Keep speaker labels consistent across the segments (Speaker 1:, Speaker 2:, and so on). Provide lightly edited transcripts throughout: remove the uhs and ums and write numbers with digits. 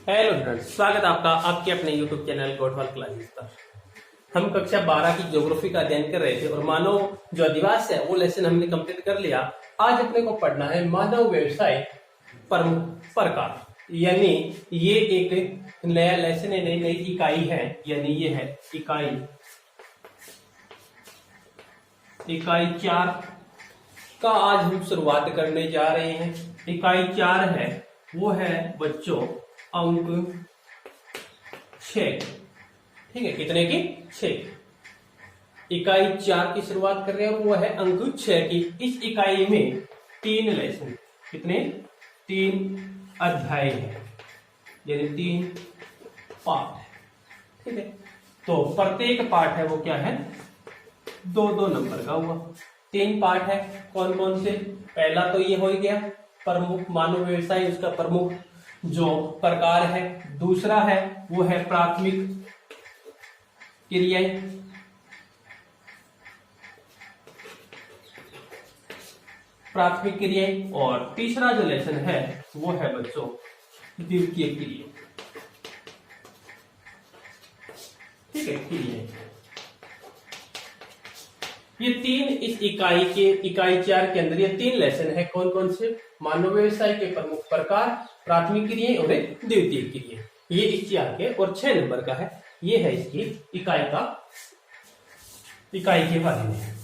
Speaker 1: Hello friends, स्वागत है आपका आपके अपने यूट्यूब चैनल गोठवाल क्लासेस पर। हम कक्षा 12 की ज्योग्राफी का अध्ययन कर रहे थे और मानव जो अधिवास है वो लेसन हमने कंप्लीट कर लिया। आज अपने को पढ़ना है मानव व्यवसाय प्रमुख प्रकार, यानी ये एक नया लेसन है, नई इकाई है, यानी ये है इकाई 4 का आज हम शुरुआत करने जा रहे हैं। इकाई 4 है वो है बच्चों अंक 6। ठीक है, कितने की 6। इकाई 4 की शुरुआत कर रहे हैं और वो है अंक 6 की। इस इकाई में 3 लेसन, कितने 3 अध्याय है, यानी 3 पाठ है। ठीक है, तो प्रत्येक पाठ है वो क्या है 2-2 नंबर का हुआ। 3 पाठ है, कौन कौन से? पहला तो ये हो गया प्रमुख मानव व्यवसाय, उसका प्रमुख जो प्रकार है। दूसरा है वो है प्राथमिक क्रियाएं। प्राथमिक क्रियाएं। और तीसरा जो लेसन है वो है बच्चों द्वितीय क्रिया। ठीक है, क्रियाएं। ये 3 इस इकाई 4 के अंदर ये 3 लेसन है। कौन कौन से? मानव व्यवसाय के प्रमुख प्रकार, प्राथमिक क्रियाएं और द्वितीय क्रियाएं। ये इस 4 के और 6 नंबर का है। ये है इसकी इकाई के बारे में।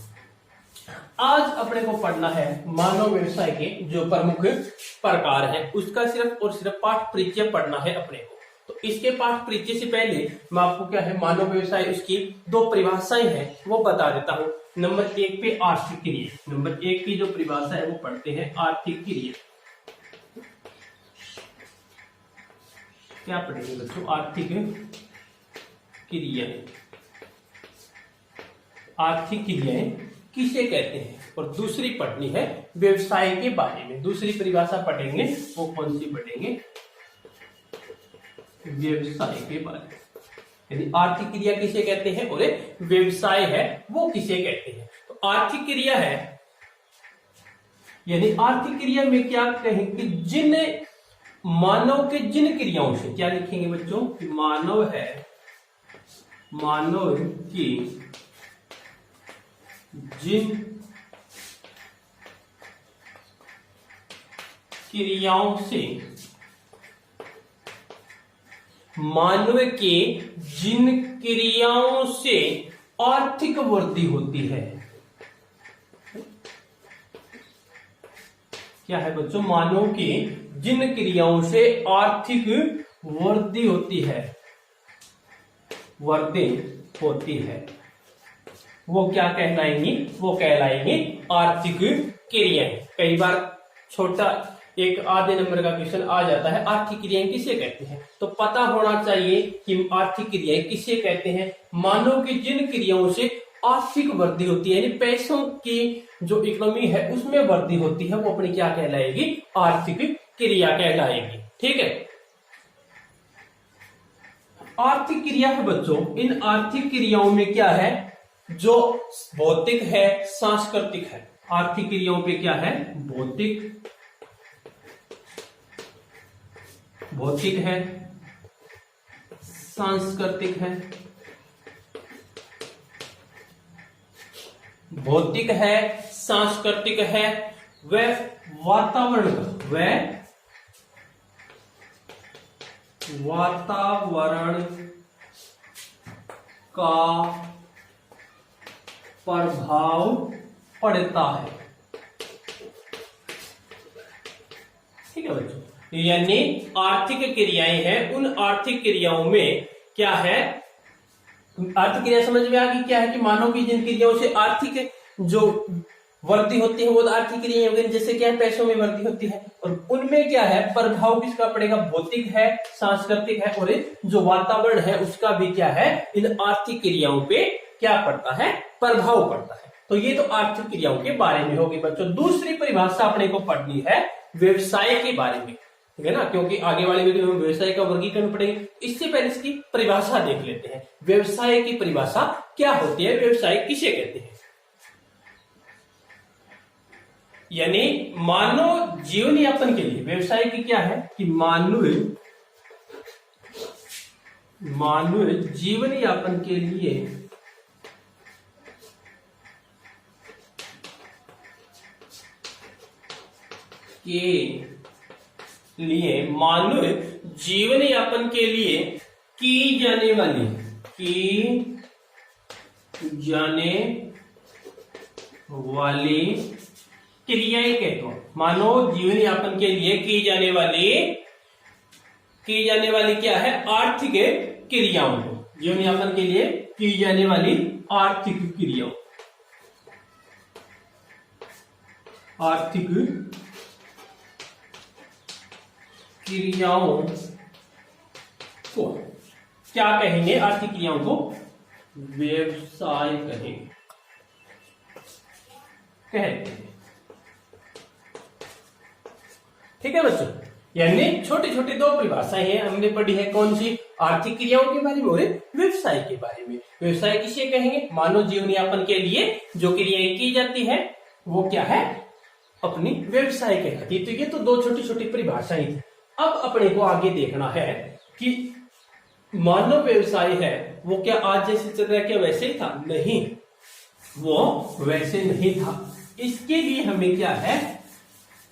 Speaker 1: आज अपने को पढ़ना है मानव व्यवसाय के जो प्रमुख प्रकार है उसका सिर्फ और सिर्फ पाठ परिचय पढ़ना है अपने को। तो इसके पाठ परिचय से पहले मैं आपको क्या है मानव व्यवसाय उसकी 2 परिभाषाएं हैं वो बता देता हूं। नंबर 1 पे आर्थिक क्रिया। नंबर 1 की जो परिभाषा है वो पढ़ते हैं आर्थिक क्रिया। क्या पढ़ेंगे बच्चों? आर्थिक क्रिया। आर्थिक क्रियाएं किसे कहते हैं? और दूसरी पढ़नी है व्यवसाय के बारे में। दूसरी परिभाषा पढ़ेंगे वो कौन सी पढ़ेंगे? व्यवसाय के बारे में, यानी आर्थिक क्रिया किसे कहते हैं और व्यवसाय है वो किसे कहते हैं। तो आर्थिक क्रिया है, यानी आर्थिक क्रिया में क्या कहें कि जिन मानव के जिन क्रियाओं से, क्या लिखेंगे बच्चों कि मानव है, मानव की जिन क्रियाओं से, मानव के जिन क्रियाओं से आर्थिक वृद्धि होती है। क्या है बच्चों? मानव के जिन क्रियाओं से आर्थिक वृद्धि होती है, वृद्धि होती है, वो क्या कहलाएंगी? वो कहलाएंगी आर्थिक क्रियाएं। कई बार छोटा एक आधे नंबर का क्वेश्चन आ जाता है आर्थिक क्रियाएं किसे कहते हैं। तो पता होना चाहिए कि आर्थिक क्रियाएं किसे कहते हैं। मानव की जिन क्रियाओं से आर्थिक वृद्धि होती है, यानी पैसों की जो इकोनॉमी है उसमें वृद्धि होती है, वो अपनी क्या कहलाएगी? आर्थिक क्रिया कहलाएगी। ठीक है, आर्थिक क्रिया है बच्चों। इन आर्थिक क्रियाओं में क्या है? जो भौतिक है, सांस्कृतिक है। आर्थिक क्रियाओं पे क्या है? भौतिक है, सांस्कृतिक है। भौतिक है, सांस्कृतिक है, वह वातावरण का प्रभाव पड़ता है। ठीक है बच्चों, यानी आर्थिक क्रियाएं हैं। उन आर्थिक क्रियाओं में क्या है? आर्थिक क्रिया समझ में आ गई क्या है कि मानव की जिन क्रियाओं से आर्थिक जो वृद्धि होती है वो आर्थिक क्रियाएं हो गई। जैसे क्या है? पैसों में वृद्धि होती है। और उनमें क्या है? प्रभाव किसका पड़ेगा? भौतिक है, सांस्कृतिक है और जो वातावरण है उसका भी क्या है? इन आर्थिक क्रियाओं पे क्या पड़ता है? प्रभाव पड़ता है। तो ये तो आर्थिक क्रियाओं के बारे में होगी बच्चों। दूसरी परिभाषा अपने को पढ़नी है व्यवसाय के बारे में, ठीक है ना, क्योंकि आगे वाले वीडियो में व्यवसाय का वर्गीकरण पढ़ेंगे। इससे पहले इसकी परिभाषा देख लेते हैं। व्यवसाय की परिभाषा क्या होती है? व्यवसाय किसे कहते हैं? यानी मानव जीवन यापन के लिए व्यवसाय की क्या है कि मानव मानव जीवन यापन के लिए मानव जीवन यापन के लिए की जाने वाली क्रियाएं कहते हो। मानव जीवन यापन के लिए की जाने वाली क्या है? आर्थिक क्रियाओं को। जीवन यापन के लिए की जाने वाली आर्थिक क्रियाओं को क्या कहेंगे? आर्थिक क्रियाओं को व्यवसाय कहते हैं। ठीक है बच्चों, यानी छोटे छोटे दो परिभाषाएं हैं हमने पढ़ी है। कौन सी? आर्थिक क्रियाओं के बारे में और व्यवसाय के बारे में। व्यवसाय किसे कहेंगे? मानव जीवन यापन के लिए जो क्रियाएं की जाती है वो क्या है? अपनी व्यवसाय कहलाती है। तो ये तो दो छोटी छोटी परिभाषाएं थी। अब अपने को आगे देखना है कि मानव व्यवसाय है वो क्या आज जैसे चल रहा है क्या वैसे ही था? नहीं, वो वैसे नहीं था। इसके लिए हमें क्या है?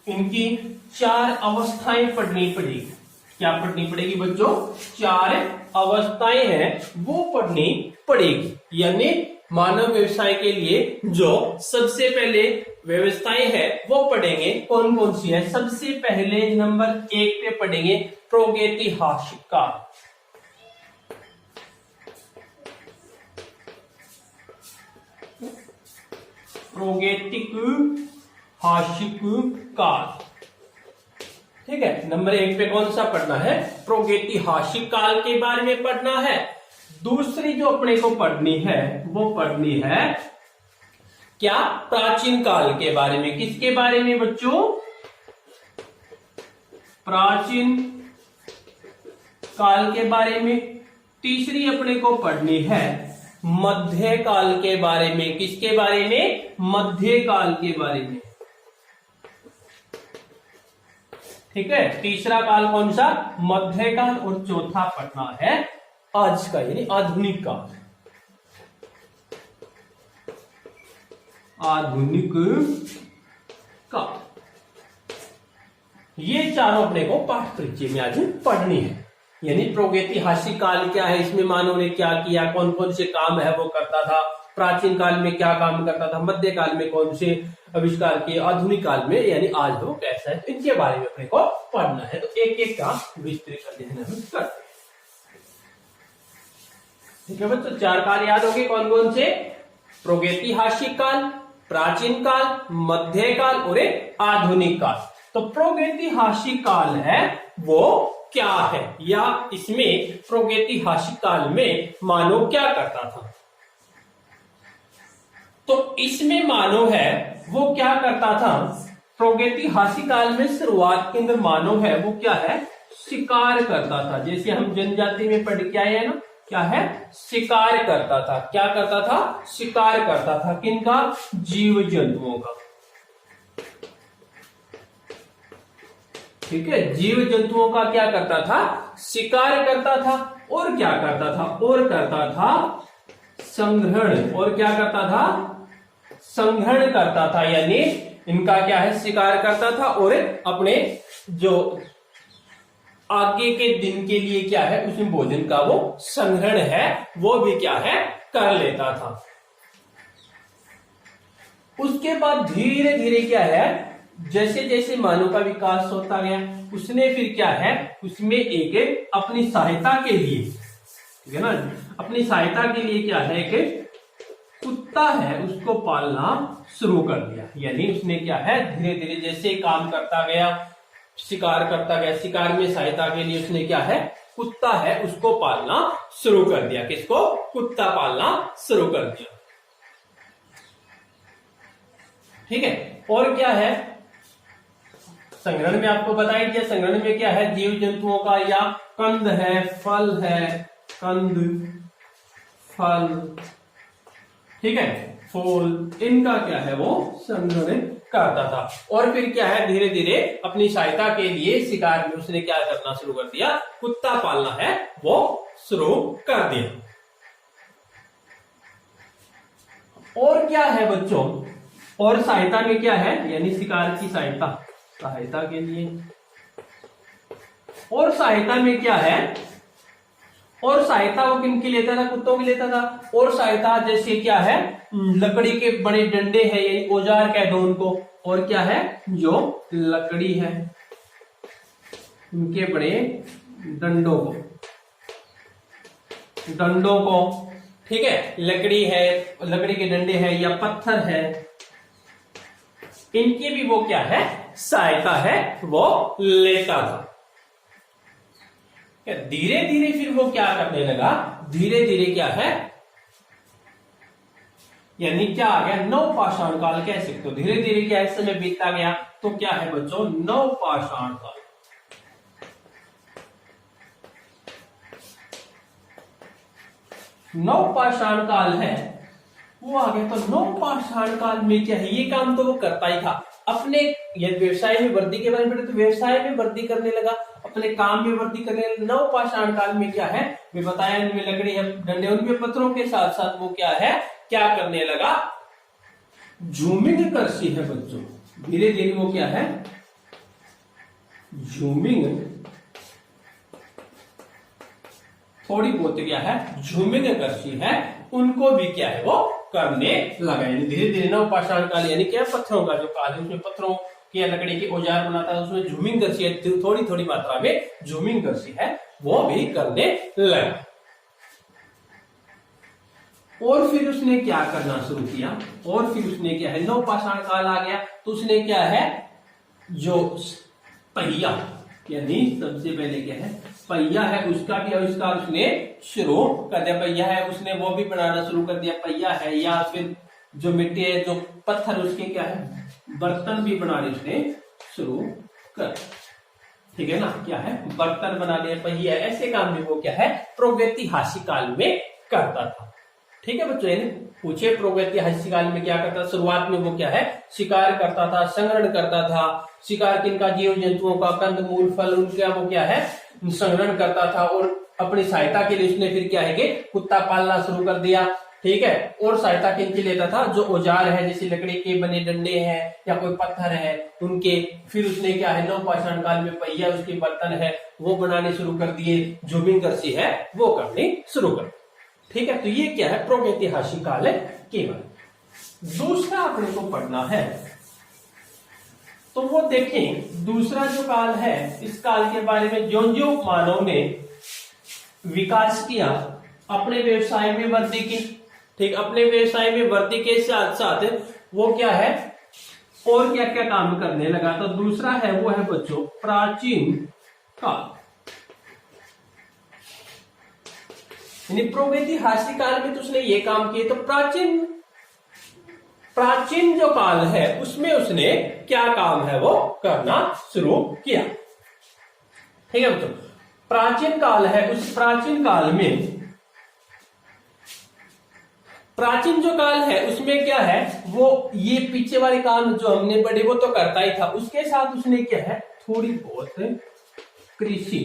Speaker 1: इनकी 4 अवस्थाएं पढ़नी पड़ेगी। क्या पढ़नी पड़ेगी बच्चों? 4 अवस्थाएं हैं वो पढ़नी पड़ेगी। यानी मानव व्यवसाय के लिए जो सबसे पहले व्यवस्थाएं है वो पढ़ेंगे। कौन कौन सी है? सबसे पहले नंबर 1 पे पढ़ेंगे प्रागैतिहासिक काल। प्रागैतिहासिक काल। ठीक है, नंबर 1 पे कौन सा पढ़ना है? प्रागैतिहासिक काल के बारे में पढ़ना है। दूसरी जो अपने को पढ़नी है वो पढ़नी है क्या? प्राचीन काल के बारे में। किसके बारे में बच्चों? प्राचीन काल के बारे में। तीसरी अपने को पढ़नी है मध्यकाल के बारे में। किसके बारे में? मध्यकाल के बारे में। ठीक है, तीसरा काल कौन सा? मध्यकाल। और चौथा पढ़ना है आज का यानी आधुनिक काल। आधुनिक काल। ये चारों अपने को पाठ परिचय में आज पढ़नी है। यानी प्रागैतिहासिक काल क्या है, इसमें मानव ने क्या किया, कौन कौन से काम है वो करता था, प्राचीन काल में क्या काम करता था, मध्यकाल में कौन से आविष्कार किए, आधुनिक काल में यानी आज वो कैसा है, इनके बारे में अपने को पढ़ना है। तो एक एक का विस्तृत कर देना हम करते हैं। ठीक है बच्चों, 4 काल याद होंगे कौन कौन से? प्रागैतिहासिक काल, प्राचीन काल, मध्यकाल और आधुनिक काल। तो प्रागैतिहासिक काल है वो क्या है, या इसमें प्रागैतिहासिक काल में मानव क्या करता था? तो इसमें मानव है वो क्या करता था? प्रागैतिहासिक काल में शुरुआत के अंदर मानव है वो क्या है? शिकार करता था। जैसे हम जनजाति में पढ़ के आए हैं ना, क्या है? शिकार करता था। क्या करता था? शिकार करता था। किनका? जीव जंतुओं का। ठीक है, जीव जंतुओं का क्या करता था? शिकार करता था। और क्या करता था? और करता था संग्रहण। और क्या करता था? संग्रहण करता था। यानी इनका क्या है? शिकार करता था और अपने जो आगे के दिन के लिए क्या है उसमें भोजन का वो संग्रहण है वो भी क्या है? कर लेता था। उसके बाद धीरे धीरे क्या है? जैसे जैसे मानव का विकास होता गया उसने फिर क्या है? उसमें एक अपनी सहायता के लिए, ठीक है ना, अपनी सहायता के लिए क्या है? एक कुत्ता है उसको पालना शुरू कर दिया। यानी उसने क्या है? धीरे धीरे जैसे काम करता गया, शिकार करता गया, शिकार में सहायता के लिए उसने क्या है? कुत्ता है उसको पालना शुरू कर दिया। किसको? कुत्ता पालना शुरू कर दिया। ठीक है, और क्या है? संग्रहण में आपको बताया दिया। संग्रहण में क्या है? जीव जंतुओं का या कंद है, फल है, कंद फल, ठीक है, फूल, इनका क्या है वो संग्रहण करता था। और फिर क्या है धीरे धीरे अपनी सहायता के लिए शिकार में उसने क्या करना शुरू कर दिया, कुत्ता पालना है वो शुरू कर दिया। और क्या है बच्चों, और सहायता में क्या है, यानी शिकार की सहायता के लिए। और सहायता में क्या है, और सहायता वो किनकी लेता था, कुत्तों की लेता था। और सहायता जैसे क्या है, लकड़ी के बड़े डंडे हैं, यानी औजार कह दो उनको। और क्या है, जो लकड़ी है उनके बड़े डंडों को, ठीक है, लकड़ी है, लकड़ी के डंडे हैं या पत्थर है, इनकी भी वो क्या है, सहायता है वो लेता था। धीरे धीरे फिर वो क्या करने लगा, धीरे धीरे क्या है, यानी क्या आ गया, नवपाषाण काल कह सकते हो। धीरे धीरे क्या इस समय बीतता गया, तो क्या है बच्चों, नवपाषाण काल। नवपाषाण काल है वो आ गया। तो नवपाषाण काल में क्या है, ये काम तो वो करता ही था। अपने व्यवसाय में वृद्धि के बारे में, तो व्यवसाय में वृद्धि करने लगा, अपने काम में वृद्धि करने लगा। नवपाषाण काल में क्या है, मैं बताया इनमें लकड़ी है, डंडे, उनके पत्थरों के साथ साथ वो क्या है, क्या करने लगा, जूमिंग कृषि है बच्चों। धीरे धीरे वो क्या है, जूमिंग, थोड़ी बहुत क्या है, जूमिंग कृषि है, उनको भी क्या है वो करने लगा। धीरे धीरे नवपाषाण काल यानी क्या, पत्थरों का जो काल है, उसमें पत्थरों की लकड़ी के औजार बनाता है, उसमें जूमिंग कृषि है, थोड़ी थोड़ी मात्रा में जूमिंग कृषि है वो भी करने लगा। और फिर उसने क्या करना शुरू किया, और फिर उसने क्या है, नवपाषाण काल आ गया, तो उसने क्या है, जो पहिया, यानी सबसे पहले क्या है, पहिया है, उसका भी आविष्कार उसने शुरू कर दिया। पहिया है उसने वो भी बनाना शुरू कर दिया, पहिया है, या फिर जो मिट्टी है, जो पत्थर, उसके क्या है, बर्तन भी बनाने उसने शुरू कर, ठीक है ना, क्या है, बर्तन बनाने, पहिया, ऐसे काम भी वो क्या है, प्रागैतिहासिक काल में करता था। ठीक है बच्चों, पूछे प्रागैतिहासिक काल में क्या करता था, शुरुआत में वो क्या है, शिकार करता था, संग्रहण करता था। शिकार किनका, जीव जंतुओं का, कंद मूल फल, उनका वो क्या है, संग्रहण करता था। और अपनी सहायता के लिए उसने फिर क्या है कि कुत्ता पालना शुरू कर दिया, ठीक है। और सहायता किनकी लेता था, जो औजार है, जैसे लकड़ी के बने डंडे हैं या कोई पत्थर है उनके। फिर उसने क्या है, नवपाषाण काल में पहिया, उसके बर्तन है वो बनाने शुरू कर दिए, जूमिंग कृषि है वो करनी शुरू कर, ठीक है। तो ये क्या है, प्रागैतिहासिक काल है केवल। दूसरा अपने को पढ़ना है, तो वो देखें दूसरा जो काल है, इस काल के बारे में जो जो मानव ने विकास किया, अपने व्यवसाय में वृद्धि की, ठीक, अपने व्यवसाय में वृद्धि के साथ साथ वो क्या है, और क्या क्या काम करने लगा। तो दूसरा है वो है बच्चों प्राचीन काल, यानी प्रागैतिहासिक काल में तो उसने ये काम किए। तो प्राचीन जो काल है उसमें उसने क्या काम है वो करना शुरू किया, ठीक है बच्चों। प्राचीन काल है, उस प्राचीन काल में, प्राचीन जो काल है उसमें क्या है, वो ये पीछे वाले काम जो हमने पढ़े वो तो करता ही था, उसके साथ उसने क्या है, थोड़ी बहुत कृषि,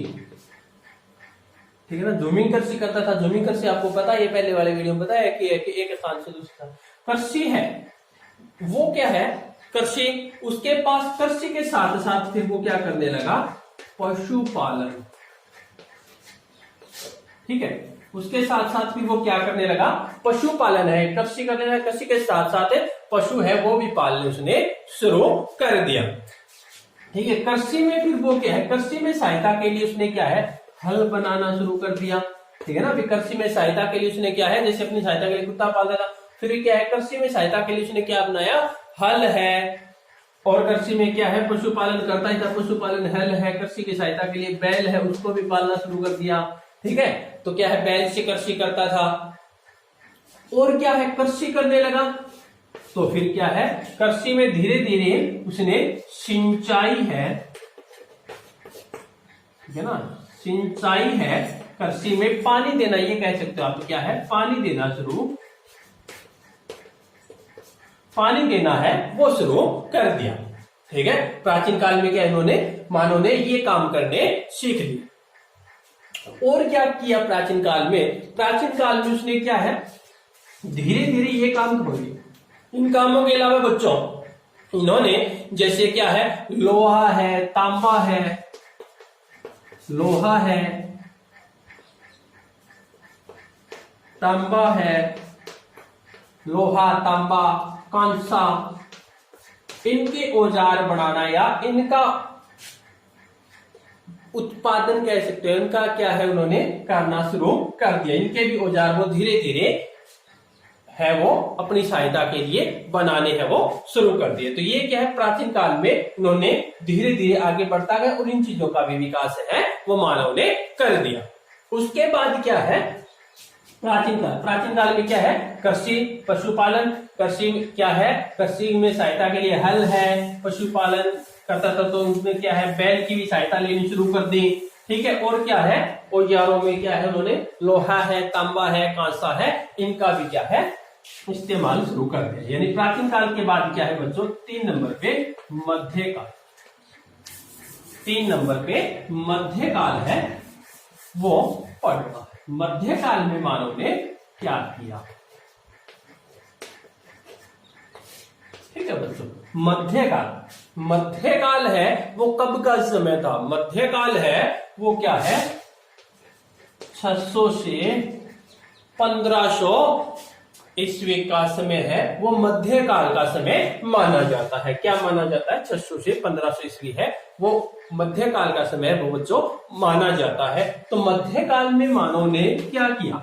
Speaker 1: ठीक है ना, जूमिंग कृषि करता था। जूमिंग कृषि आपको पता है, ये पहले वाले वीडियो में बताया कि एक स्थान से दूसरे स्थान कृषि है, वो क्या है कृषि। उसके पास कृषि के साथ साथ फिर वो क्या करने लगा, पशुपालन, ठीक है। उसके साथ साथ फिर वो क्या करने लगा, पशुपालन है, कृषि करने लगा, कृषि के साथ साथ पशु है वो भी पालने उसने शुरू कर दिया, ठीक है। कृषि में फिर वो क्या है, कृषि में सहायता के लिए उसने क्या है, हल बनाना शुरू कर दिया, ठीक है ना। फिर कृषि में सहायता के लिए उसने क्या है, जैसे अपनी सहायता के लिए कुत्ता पालता था, फिर क्या है, कृषि में सहायता के लिए उसने क्या बनाया, हल है। और कृषि में क्या है, पशुपालन करता ही था, पशुपालन हल है, कृषि की सहायता के लिए बैल है उसको भी पालना शुरू कर दिया, ठीक है। तो क्या है, बैल से कृषि करता था। और क्या है, कृषि करने लगा तो फिर क्या है, कृषि में धीरे धीरे उसने सिंचाई है, ठीक है ना, सिंचाई है, कृषि में पानी देना, ये कह सकते हो आप, क्या है, पानी देना शुरू पानी देना है वो शुरू कर दिया। ठीक है, प्राचीन काल में क्या इन्होंने मानव ने ये काम करने सीख लिए। और क्या किया प्राचीन काल में? प्राचीन काल में उसने क्या है, धीरे धीरे ये काम कर दिए। इन कामों के अलावा बच्चों इन्होंने जैसे क्या है, लोहा है, तांबा है, लोहा है, तांबा है, लोहा, तांबा, कांसा, इनके औजार बनाना या इनका उत्पादन कह सकते हैं, इनका क्या है उन्होंने करना शुरू कर दिया। इनके भी औजार वो धीरे धीरे है वो अपनी सहायता के लिए बनाने हैं वो शुरू कर दिए। तो ये क्या है, प्राचीन काल में उन्होंने धीरे धीरे आगे बढ़ता गया और इन चीजों का भी विकास है वो मानव ने कर दिया। उसके बाद क्या है, प्राचीन काल में क्या है, कृषि, पशुपालन। कृषि क्या है, कृषि में सहायता के लिए हल है, पशुपालन करता था तो उसमें क्या है, बैल की भी सहायता लेनी शुरू कर दी। ठीक है, और क्या है, औजारों में क्या है, उन्होंने लोहा है, तांबा है, कांसा है, इनका भी क्या है इस्तेमाल शुरू कर दिया। यानी प्राचीन काल के बाद क्या है बच्चों, 3 नंबर पे मध्यकाल। 3 नंबर पे मध्यकाल है वो पढ़ना है। मध्यकाल में मानव ने क्या किया? ठीक है बच्चों, मध्यकाल है वो कब का समय था? मध्यकाल है वो क्या है, 600 से 1500 ईस्वी का समय है, वो मध्यकाल का समय माना जाता है। क्या माना जाता है? 600 से 1500 ईस्वी है वो मध्यकाल का समय है वो बच्चों माना जाता है। तो मध्यकाल में मानव ने क्या किया?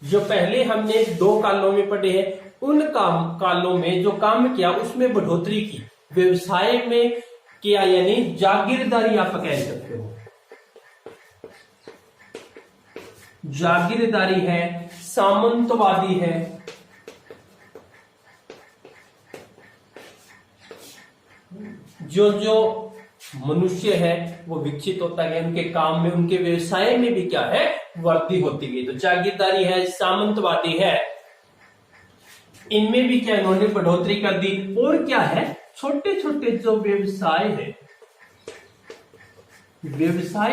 Speaker 1: जो पहले हमने 2 कालों में पढ़े हैं, उन कालों में जो काम किया उसमें बढ़ोतरी की। व्यवसाय में किया, यानी जागीरदारी आप कह सकते हो, जागीरदारी है, सामंतवादी है, जो मनुष्य है वो विकसित होता गया, उनके काम में, उनके व्यवसाय में भी क्या है, वृद्धि होती गई। तो जागीरदारी है, सामंतवादी है, इनमें भी क्या इन्होंने बढ़ोतरी कर दी। और क्या है, छोटे छोटे जो व्यवसाय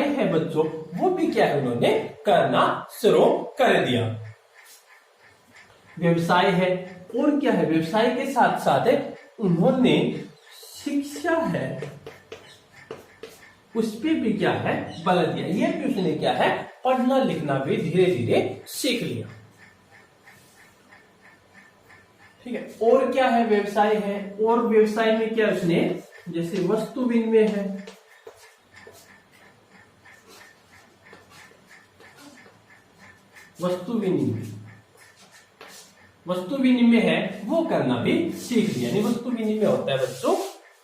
Speaker 1: है बच्चों, वो भी क्या है उन्होंने करना शुरू कर दिया। व्यवसाय है, और क्या है, व्यवसाय के साथ साथ उन्होंने शिक्षा है उस पर भी क्या है बल दिया। ये भी उसने क्या है, पढ़ना लिखना भी धीरे धीरे सीख लिया। ठीक है, और क्या है, व्यवसाय है, और व्यवसाय में क्या उसने, जैसे वस्तु विनिमय है, वस्तु विनिमय है वो करना भी सीख लिया। यानी वस्तु विनिमय होता है बच्चों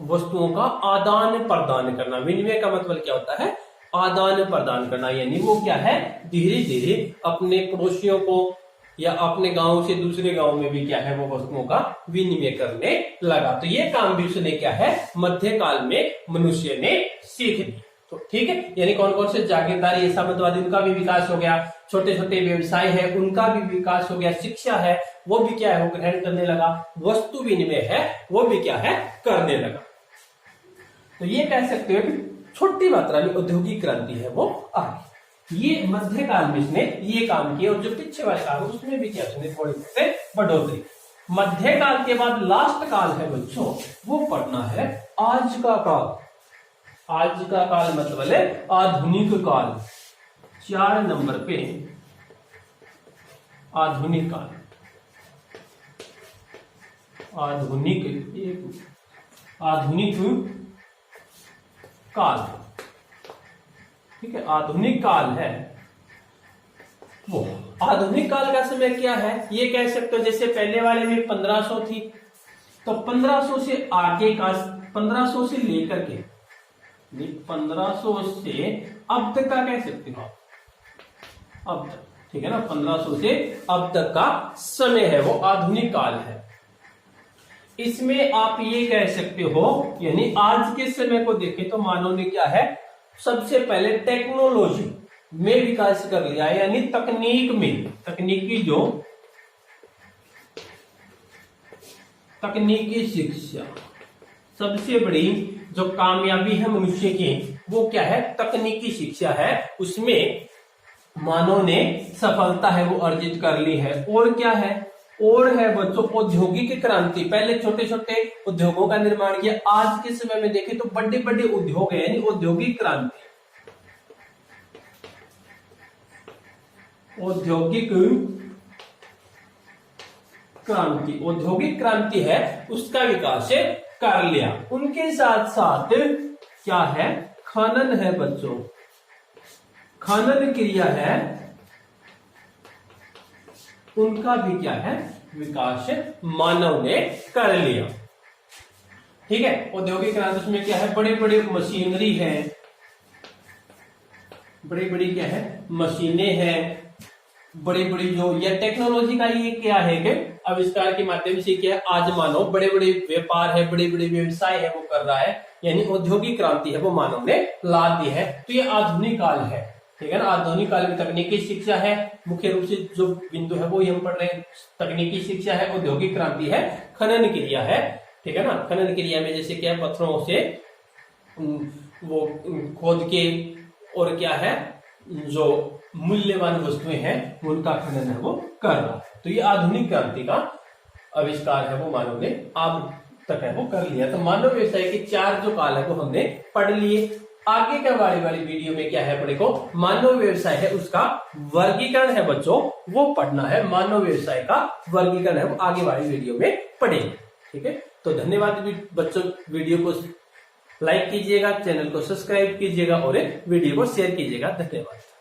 Speaker 1: वस्तुओं का आदान प्रदान करना। विनिमय का मतलब क्या होता है, आदान प्रदान करना। यानी वो क्या है, धीरे धीरे अपने पड़ोसियों को या अपने गांव से दूसरे गांव में भी क्या है वो वस्तुओं का विनिमय करने लगा। तो ये काम भी उसने क्या है, मध्यकाल में मनुष्य ने सीख लिया। तो ठीक है, यानी कौन कौन से, जागीरदारी, सामंतवादी, उनका भी विकास हो गया, छोटे छोटे व्यवसाय है उनका भी विकास हो गया, शिक्षा है वो भी क्या है वो ग्रहण करने लगा, वस्तु विनिमय है वो भी क्या है करने लगा। तो ये कह सकते हो कि छोटी मात्रा में औद्योगिक क्रांति है वो आ गई। ये मध्यकाल में इसने ये काम किया, और जो पीछे वाले काल उसमें भी क्या उसने थोड़ी से बढ़ोतरी। मध्यकाल के बाद लास्ट काल है बच्चों वो पढ़ना है आज का काल। आज का काल मतलब है आधुनिक काल। 4 नंबर पे आधुनिक काल। आधुनिक काल, ठीक है, आधुनिक काल है वो। आधुनिक काल का समय क्या है ये कह सकते हो, जैसे पहले वाले में 1500 थी, तो 1500 से आगे का, 1500 से लेकर के 1500 से अब तक का कह सकते हो, अब तक, ठीक है ना, 1500 से अब तक का समय है वो आधुनिक काल है। इसमें आप ये कह सकते हो, यानी आज के समय को देखें तो मानव ने क्या है, सबसे पहले टेक्नोलॉजी में विकास कर लिया है, यानी तकनीक में, तकनीकी जो तकनीकी शिक्षा, सबसे बड़ी जो कामयाबी है मनुष्य की वो क्या है, तकनीकी शिक्षा है। उसमें मानव ने सफलता है वो अर्जित कर ली है। और क्या है, और है बच्चों औद्योगिक क्रांति, पहले छोटे छोटे उद्योगों का निर्माण किया, आज के समय में देखें तो बड़े बड़े उद्योग है, यानी औद्योगिक क्रांति। औद्योगिक क्रांति, औद्योगिक क्रांति है उसका विकास कर लिया। उनके साथ साथ क्या है, खनन है बच्चों, खनन क्रिया है, उनका भी क्या है, विकास मानव ने कर लिया। ठीक है, औद्योगिक क्रांति में क्या है, बड़े बड़े मशीनरी है, बड़ी बड़ी क्या है, मशीनें हैं, बड़ी बड़ी जो ये टेक्नोलॉजी का ये क्या है कि आविष्कार के माध्यम से क्या है, आज मानव बड़े बड़े व्यापार है, बड़े बड़े व्यवसाय है वो कर रहा है, यानी औद्योगिक क्रांति है वो मानव ने ला दी है। तो ये आधुनिक काल है, ठीक है ना। आधुनिक काल में तकनीकी शिक्षा है, मुख्य रूप से जो बिंदु है वो हम पढ़ रहे हैं, तकनीकी शिक्षा है, औद्योगिक क्रांति है, खनन क्रिया है, ठीक है ना। खनन क्रिया में जैसे क्या पत्थरों से वो खोद के और क्या है जो मूल्यवान वस्तुएं हैं उनका खनन है वो कर रहा है। तो ये आधुनिक क्रांति का आविष्कार है वो मानव ने अब तक है वो कर लिया। तो मानव व्यवसाय के 4 जो काल है वो हमने पढ़ लिए। आगे का वाली वीडियो में क्या है अपने को, मानव व्यवसाय है उसका वर्गीकरण है बच्चों वो पढ़ना है। मानव व्यवसाय का वर्गीकरण है वो आगे वाली वीडियो में पढ़ेंगे, ठीक है। तो धन्यवाद बच्चों, वीडियो को लाइक कीजिएगा, चैनल को सब्सक्राइब कीजिएगा और वीडियो को शेयर कीजिएगा। धन्यवाद।